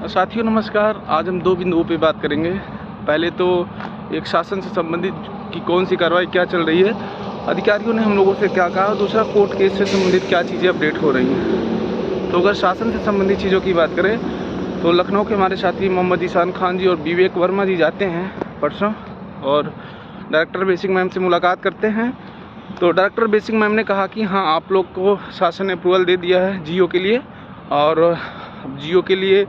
साथियों नमस्कार। आज हम दो बिंदुओं पे बात करेंगे। पहले तो एक शासन से संबंधित कि कौन सी कार्रवाई क्या चल रही है, अधिकारियों ने हम लोगों से क्या कहा, दूसरा कोर्ट केस से संबंधित क्या चीज़ें अपडेट हो रही हैं। तो अगर शासन से संबंधित चीज़ों की बात करें तो लखनऊ के हमारे साथी मोहम्मद ईशान खान जी और विवेक वर्मा जी जाते हैं परसों और डायरेक्टर बेसिक मैम से मुलाकात करते हैं। तो डायरेक्टर बेसिक मैम ने कहा कि हाँ, आप लोग को शासन ने अप्रूवल दे दिया है जियो के लिए, और जियो के लिए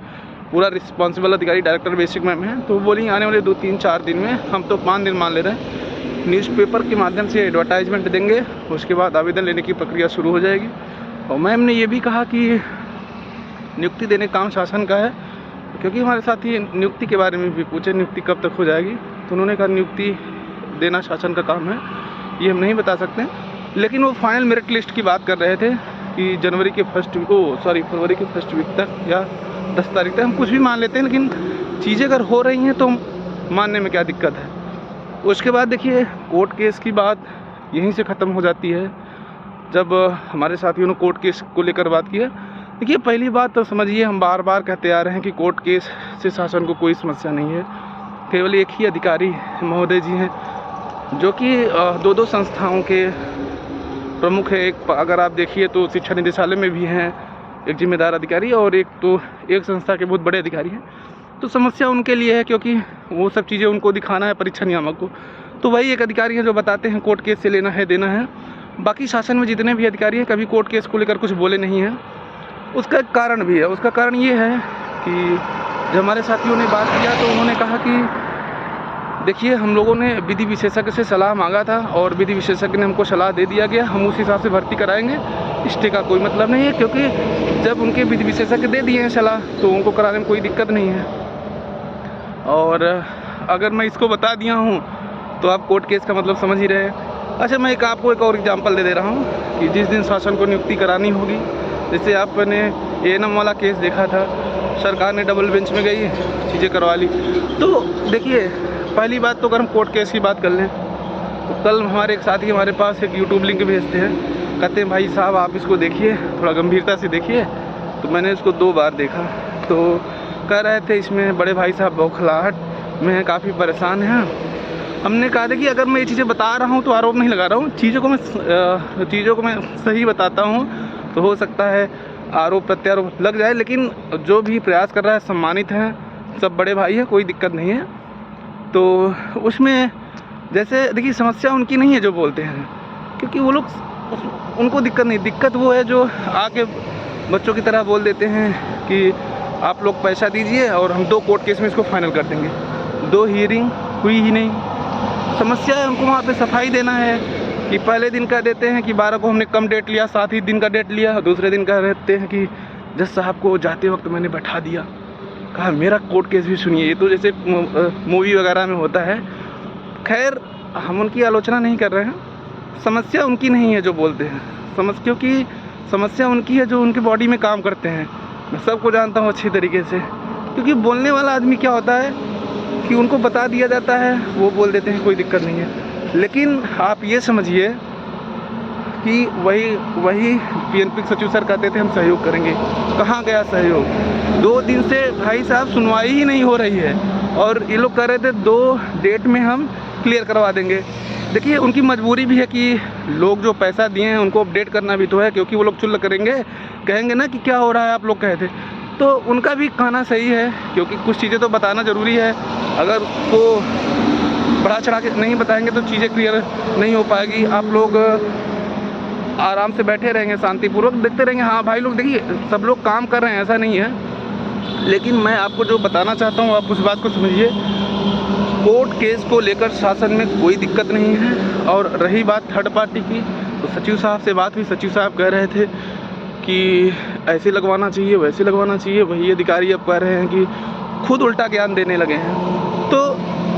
पूरा रिस्पॉन्सिबल अधिकारी डायरेक्टर बेसिक मैम है। तो बोली आने वाले 2-3-4 दिन में, हम तो 5 दिन मान ले रहे हैं, न्यूज़पेपर के माध्यम से एडवर्टाइजमेंट देंगे, उसके बाद आवेदन लेने की प्रक्रिया शुरू हो जाएगी। और मैम ने ये भी कहा कि नियुक्ति देने का काम शासन का है, क्योंकि हमारे साथी नियुक्ति के बारे में भी पूछे नियुक्ति कब तक हो जाएगी, तो उन्होंने कहा नियुक्ति देना शासन का काम है, ये हम नहीं बता सकते। लेकिन वो फाइनल मेरिट लिस्ट की बात कर रहे थे कि फरवरी के फर्स्ट वीक तक या 10 तारीख तक, हम कुछ भी मान लेते हैं, लेकिन चीज़ें अगर हो रही हैं तो मानने में क्या दिक्कत है। उसके बाद देखिए, कोर्ट केस की बात यहीं से ख़त्म हो जाती है। जब हमारे साथियों ने कोर्ट केस को लेकर बात की है, देखिए पहली बात तो समझिए, हम बार बार कहते आ रहे हैं कि कोर्ट केस से शासन को कोई समस्या नहीं है। केवल एक ही अधिकारी महोदय जी हैं जो कि दो संस्थाओं के प्रमुख है। एक अगर आप देखिए तो शिक्षा निदेशालय में भी हैं एक जिम्मेदार अधिकारी, और एक संस्था के बहुत बड़े अधिकारी हैं। तो समस्या उनके लिए है, क्योंकि वो सब चीज़ें उनको दिखाना है परीक्षा नियामक को। तो वही एक अधिकारी हैं जो बताते हैं कोर्ट केस से लेना है देना है। बाकी शासन में जितने भी अधिकारी हैं कभी कोर्ट केस को लेकर कुछ बोले नहीं हैं। उसका एक कारण भी है। उसका कारण ये है कि जब हमारे साथियों ने बात किया तो उन्होंने कहा कि देखिए, हम लोगों ने विधि विशेषज्ञ से सलाह मांगा था और विधि विशेषज्ञ ने हमको सलाह दे दिया गया, हम उस हिसाब से भर्ती कराएंगे। स्टे का कोई मतलब नहीं है, क्योंकि जब उनके विधि विशेषज्ञ दे दिए हैं सलाह तो उनको कराने में कोई दिक्कत नहीं है। और अगर मैं इसको बता दिया हूँ तो आप कोर्ट केस का मतलब समझ ही रहे हैं। अच्छा, मैं आपको एक और एग्जाम्पल दे दे रहा हूँ कि जिस दिन शासन को नियुक्ति करानी होगी, जैसे आपने एएनएम वाला केस देखा था, सरकार ने डबल बेंच में गई, चीज़ें करवा ली। तो देखिए, पहली बात तो अगर हम कोर्ट केस की बात कर लें तो कल हमारे एक साथी हमारे पास एक यूट्यूब लिंक भेजते हैं, कहते हैं भाई साहब आप इसको देखिए, थोड़ा गंभीरता से देखिए। तो मैंने इसको 2 बार देखा, तो कह रहे थे इसमें बड़े भाई साहब बौखलाहट में काफ़ी परेशान हैं। हमने कहा था कि अगर मैं ये चीज़ें बता रहा हूँ तो आरोप नहीं लगा रहा हूँ, चीज़ों को मैं सही बताता हूँ, तो हो सकता है आरोप प्रत्यारोप लग जाए, लेकिन जो भी प्रयास कर रहा है सम्मानित हैं, सब बड़े भाई हैं, कोई दिक्कत नहीं है। तो उसमें जैसे देखिए, समस्या उनकी नहीं है जो बोलते हैं, क्योंकि वो लोग उनको दिक्कत नहीं, दिक्कत वो है जो आके बच्चों की तरह बोल देते हैं कि आप लोग पैसा दीजिए और हम 2 कोर्ट केस में इसको फाइनल कर देंगे। 2 हियरिंग हुई ही नहीं। समस्या है उनको वहाँ पे सफाई देना है कि पहले दिन का देते हैं कि 12 को हमने कम डेट लिया, 7 ही दिन का डेट लिया, दूसरे दिन का रहते हैं कि जज साहब को जाते वक्त मैंने बैठा दिया, कहा मेरा कोर्ट केस भी सुनिए। ये तो जैसे मूवी वगैरह में होता है। खैर, हम उनकी आलोचना नहीं कर रहे हैं, समस्या उनकी नहीं है जो बोलते हैं, क्योंकि समस्या उनकी है जो उनके बॉडी में काम करते हैं। मैं सबको जानता हूँ अच्छी तरीके से, क्योंकि बोलने वाला आदमी क्या होता है कि उनको बता दिया जाता है, वो बोल देते हैं कोई दिक्कत नहीं है। लेकिन आप ये समझिए कि वही पीएनपी सचिव सर कहते थे हम सहयोग करेंगे, कहाँ गया सहयोग? 2 दिन से भाई साहब सुनवाई ही नहीं हो रही है, और ये लोग कह रहे थे 2 डेट में हम क्लियर करवा देंगे। देखिए, उनकी मजबूरी भी है कि लोग जो पैसा दिए हैं उनको अपडेट करना भी तो है, क्योंकि वो लोग चुल करेंगे, कहेंगे ना कि क्या हो रहा है आप लोग कहे थे। तो उनका भी कहना सही है, क्योंकि कुछ चीज़ें तो बताना ज़रूरी है। अगर उसको बढ़ा चढ़ा के नहीं बताएंगे तो चीज़ें क्लियर नहीं हो पाएगी। आप लोग आराम से बैठे रहेंगे, शांतिपूर्वक देखते रहेंगे। हाँ भाई लोग, देखिए सब लोग काम कर रहे हैं, ऐसा नहीं है, लेकिन मैं आपको जो बताना चाहता हूँ आप उस बात को समझिए। कोर्ट केस को लेकर शासन में कोई दिक्कत नहीं है। और रही बात थर्ड पार्टी की, तो सचिव साहब से बात हुई, सचिव साहब कह रहे थे कि ऐसे लगवाना चाहिए, वैसे लगवाना चाहिए। वही अधिकारी अब कह रहे हैं कि खुद उल्टा ज्ञान देने लगे हैं। तो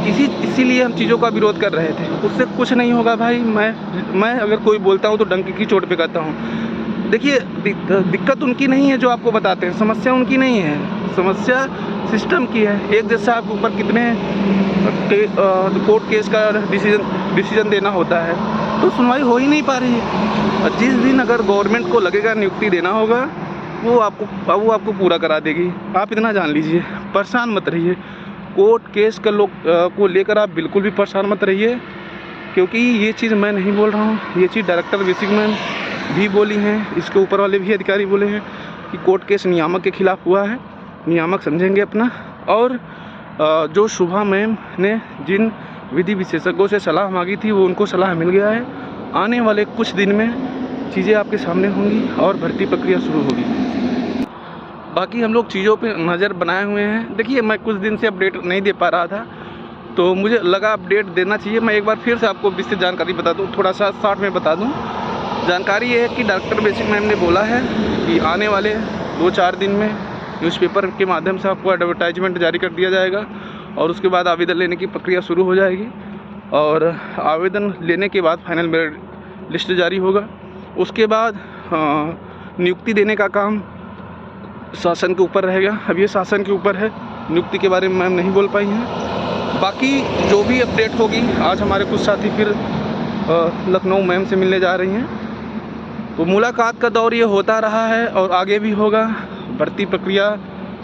इसीलिए हम चीज़ों का विरोध कर रहे थे। उससे कुछ नहीं होगा भाई। मैं अगर कोई बोलता हूँ तो डंके की चोट पे कहता हूँ। देखिए, दिक्कत उनकी नहीं है जो आपको बताते हैं, समस्या उनकी नहीं है, समस्या सिस्टम की है। एक जज साहब के ऊपर कितने कोर्ट केस का डिसीजन देना होता है, तो सुनवाई हो ही नहीं पा रही है। और जिस दिन अगर गवर्नमेंट को लगेगा नियुक्ति देना होगा, वो आपको पूरा करा देगी। आप इतना जान लीजिए, परेशान मत रहिए। कोर्ट केस को लेकर आप बिल्कुल भी परेशान मत रहिए, क्योंकि ये चीज़ मैं नहीं बोल रहा हूँ, ये चीज़ डायरेक्टर बेसिक मैम भी बोली हैं, इसके ऊपर वाले भी अधिकारी बोले हैं कि कोर्ट केस नियामक के खिलाफ हुआ है, नियामक समझेंगे अपना। और जो शुभा मैम ने जिन विधि विशेषज्ञों से सलाह मांगी थी वो उनको सलाह मिल गया है। आने वाले कुछ दिन में चीज़ें आपके सामने होंगी और भर्ती प्रक्रिया शुरू होगी। बाकी हम लोग चीज़ों पे नज़र बनाए हुए हैं। देखिए, मैं कुछ दिन से अपडेट नहीं दे पा रहा था, तो मुझे लगा अपडेट देना चाहिए। मैं एक बार फिर से आपको विस्तृत जानकारी बता दूं, थोड़ा सा शॉर्ट में बता दूं। जानकारी ये है कि डॉक्टर बेसिक मैम ने बोला है कि आने वाले 2-4 दिन में न्यूज़पेपर के माध्यम से आपको एडवर्टाइजमेंट जारी कर दिया जाएगा और उसके बाद आवेदन लेने की प्रक्रिया शुरू हो जाएगी। और आवेदन लेने के बाद फाइनल मेरिट लिस्ट जारी होगा। उसके बाद नियुक्ति देने का काम शासन के ऊपर रहेगा। अब ये शासन के ऊपर है, नियुक्ति के बारे में मैम नहीं बोल पाई हैं। बाकी जो भी अपडेट होगी, आज हमारे कुछ साथी फिर लखनऊ मैम से मिलने जा रही हैं, तो मुलाकात का दौर ये होता रहा है और आगे भी होगा। भर्ती प्रक्रिया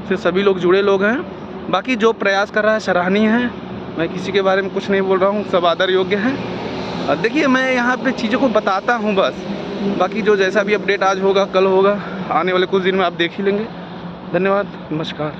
से सभी लोग जुड़े लोग हैं। बाकी जो प्रयास कर रहा है सराहनीय है, मैं किसी के बारे में कुछ नहीं बोल रहा हूँ, सब आदर योग्य हैं। देखिए, मैं यहाँ पे चीज़ों को बताता हूँ बस, बाकी जो जैसा भी अपडेट आज होगा कल होगा, आने वाले कुछ दिन में आप देख ही लेंगे। धन्यवाद, नमस्कार।